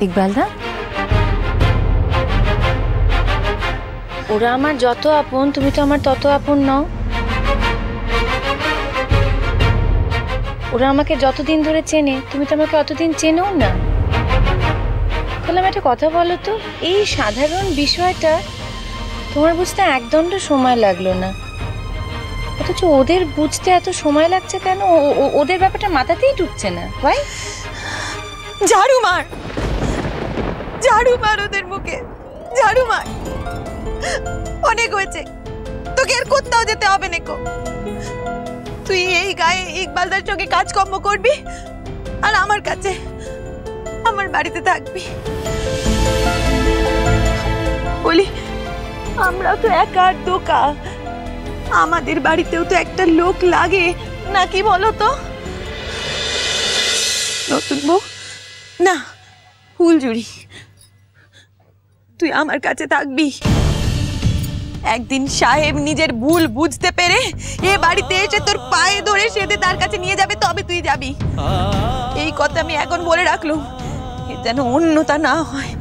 ইকবালদা, ওরা আমার যত আপন তুমি তো আমার তত আপন নও। ওরা আমাকে যতদিন ধরে চেনে তুমি তো আমাকে অতদিন চেনেও না। তাহলে আমি একটা কথা বলো তো, এই সাধারণ বিষয়টা তোমার বুঝতে একদণ্ড সময় লাগলো না, অথচ ওদের বুঝতে এত সময় লাগছে কেন? ওদের ব্যাপারটা মাথাতেই ঢুকছে না। ভাই ঝাড়ু মার, ঝাড়ু মার ওদের মুখে, ঝাড়ু মার। অনেক হয়েছে, তোকে আর কোথাও যেতে হবে না। তুই এই গায়ে ইকবালদার সঙ্গে কাজকর্ম করবি আর আমার কাছে আমার বাড়িতে থাকবি। বলি আমরা তো একা দোকা, আমাদের বাড়িতেও তো একটা লোক লাগে নাকি বলো তো? নতুন বউ না, ফুলঝুরি, তুই আমার কাছে থাকবি। একদিন সাহেব নিজের ভুল বুঝতে পেরে এ বাড়িতে এসে তোর পায়ে ধরে সেদে তার কাছে নিয়ে যাবে, তবে তুই যাবি। এই কথা আমি এখন বলে রাখলুম, যেন অন্যতা না হয়।